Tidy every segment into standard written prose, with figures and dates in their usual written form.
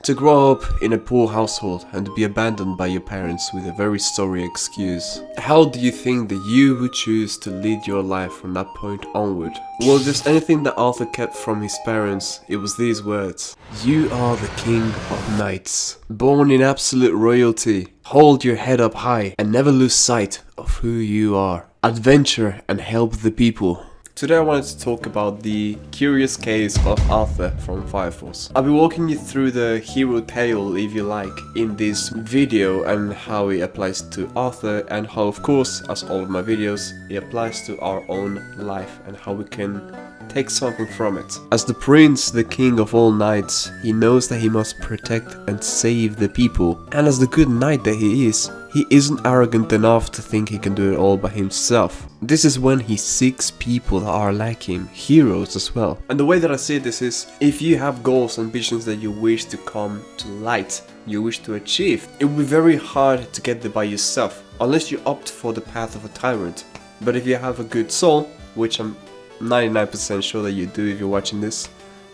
To grow up in a poor household and to be abandoned by your parents with a very sorry excuse. How do you think that you would choose to lead your life from that point onward? Well, if there's anything that Arthur kept from his parents, it was these words. You are the king of knights, born in absolute royalty. Hold your head up high and never lose sight of who you are. Adventure and help the people. Today I wanted to talk about the curious case of Arthur from Fire Force. I'll be walking you through the hero tale, if you like, in this video and how it applies to Arthur and how, of course, as all of my videos, it applies to our own life and how we can take something from it. As the prince, the king of all knights, he knows that he must protect and save the people. And as the good knight that he isn't arrogant enough to think he can do it all by himself. This is when he seeks people that are like him, heroes as well. And the way that I see this is, if you have goals and ambitions that you wish to come to light, you wish to achieve, it will be very hard to get there by yourself, unless you opt for the path of a tyrant. But if you have a good soul, which I'm 99% sure that you do if you're watching this,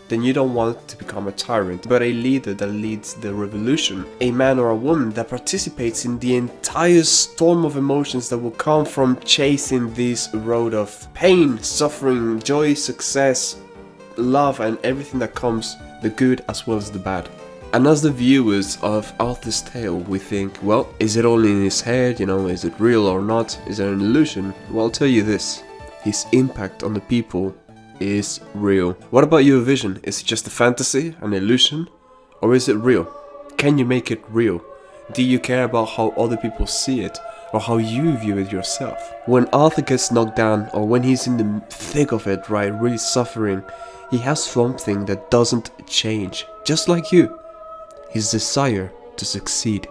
then you don't want to become a tyrant, but a leader that leads the revolution. A man or a woman that participates in the entire storm of emotions that will come from chasing this road of pain, suffering, joy, success, love, and everything that comes, the good as well as the bad. And as the viewers of Arthur's tale, we think, well, is it all in his head, is it real or not? Is it an illusion? Well, I'll tell you this, his impact on the people is real. What about your vision? Is it just a fantasy, an illusion? Or is it real? Can you make it real? Do you care about how other people see it? Or how you view it yourself? When Arthur gets knocked down, or when he's in the thick of it, right, really suffering, he has something that doesn't change. Just like you. His desire to succeed.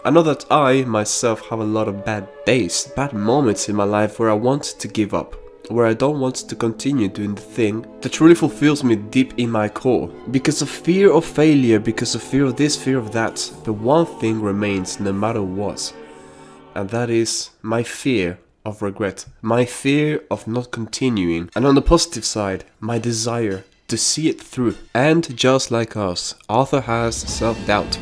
I know that I, myself, have a lot of bad days, bad moments in my life where I want to give up. Where I don't want to continue doing the thing that truly fulfills me deep in my core. Because of fear of failure, because of fear of this, fear of that, but one thing remains no matter what. And that is my fear of regret. My fear of not continuing. And on the positive side, my desire to see it through. And just like us, Arthur has self-doubt.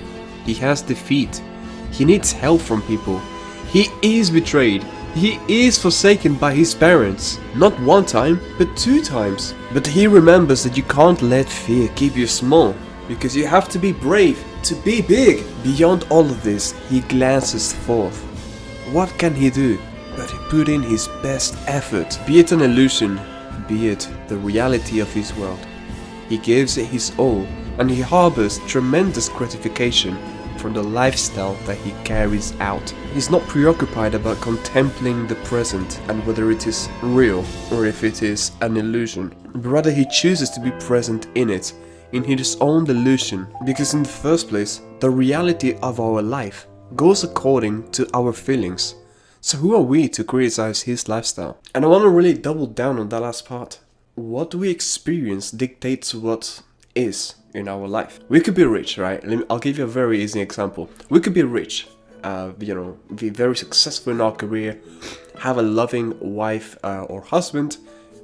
He has defeat. He needs help from people. He is betrayed. He is forsaken by his parents, not one time, but 2 times. But he remembers that you can't let fear keep you small, because you have to be brave to be big. Beyond all of this, he glances forth. What can he do but put in his best effort? Be it an illusion, be it the reality of his world. He gives it his all, and he harbors tremendous gratification from the lifestyle that he carries out. He's not preoccupied about contemplating the present and whether it is real or if it is an illusion, but rather he chooses to be present in it, in his own delusion, because in the first place, the reality of our life goes according to our feelings. So who are we to criticize his lifestyle? And I want to really double down on that last part. What we experience dictates what is in our life. We could be rich, right? I'll give you a very easy example. We could be rich, be very successful in our career, have a loving wife or husband,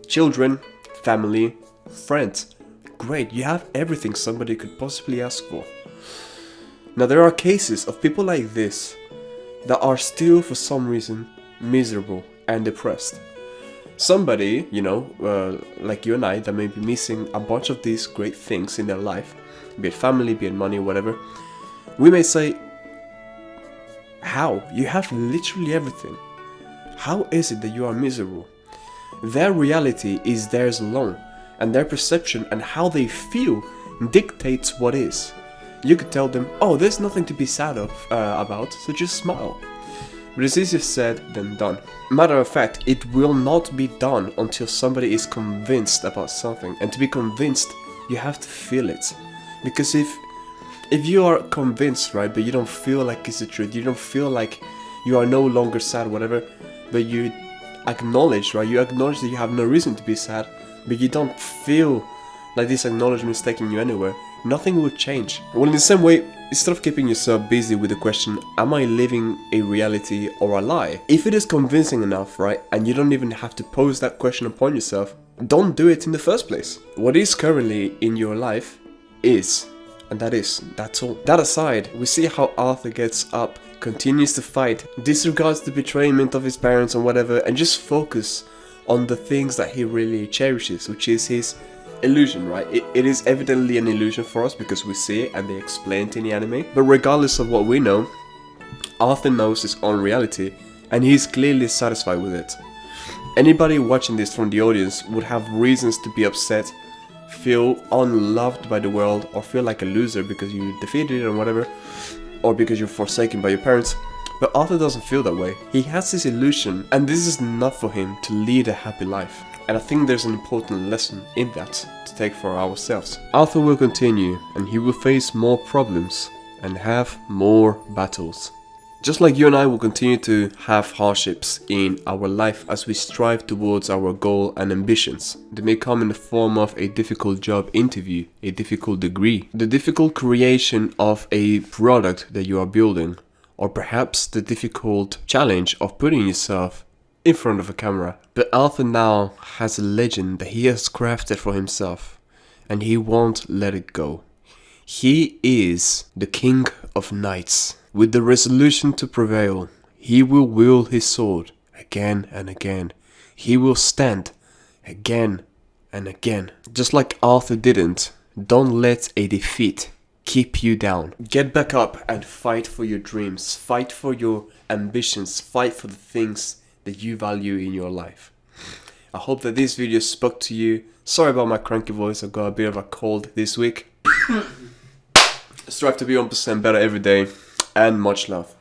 children, family, friends. Great, you have everything somebody could possibly ask for. Now there are cases of people like this that are still for some reason miserable and depressed. Somebody, like you and I, that may be missing a bunch of these great things in their life, be it family, be it money, whatever, we may say, how? You have literally everything. How is it that you are miserable? Their reality is theirs alone, and their perception and how they feel dictates what is. You could tell them, oh, there's nothing to be sad about, so just smile. But it's easier said than done. Matter of fact, it will not be done until somebody is convinced about something. And to be convinced, you have to feel it. Because if you are convinced, right, but you don't feel like it's the truth, you don't feel like you are no longer sad, whatever, but you acknowledge, right, you acknowledge that you have no reason to be sad, but you don't feel like this acknowledgement is taking you anywhere, nothing will change. Well, in the same way, instead of keeping yourself busy with the question, am I living a reality or a lie? If it is convincing enough, right, and you don't even have to pose that question upon yourself, don't do it in the first place. What is currently in your life is, And that's all. That aside, we see how Arthur gets up, continues to fight, disregards the betrayment of his parents and whatever, and just focus on the things that he really cherishes, which is his illusion, right? It is evidently an illusion for us because we see it and they explain it in the anime. But regardless of what we know, Arthur knows his own reality and he's clearly satisfied with it. Anybody watching this from the audience would have reasons to be upset, feel unloved by the world, or feel like a loser because you defeated it or whatever, or because you're forsaken by your parents. But Arthur doesn't feel that way. He has this illusion, and this is enough for him to lead a happy life. And I think there's an important lesson in that to take for ourselves. Arthur will continue, and he will face more problems and have more battles. Just like you and I will continue to have hardships in our life as we strive towards our goal and ambitions. They may come in the form of a difficult job interview, a difficult degree, the difficult creation of a product that you are building, or perhaps the difficult challenge of putting yourself in front of a camera. But Arthur now has a legend that he has crafted for himself, and he won't let it go. He is the King of Knights. With the resolution to prevail, he will wield his sword again and again. He will stand again and again. Just like Arthur didn't, don't let a defeat keep you down. Get back up and fight for your dreams. Fight for your ambitions. Fight for the things that you value in your life. I hope that this video spoke to you. Sorry about my cranky voice, I've got a bit of a cold this week. Strive to be 1% better every day, and much love.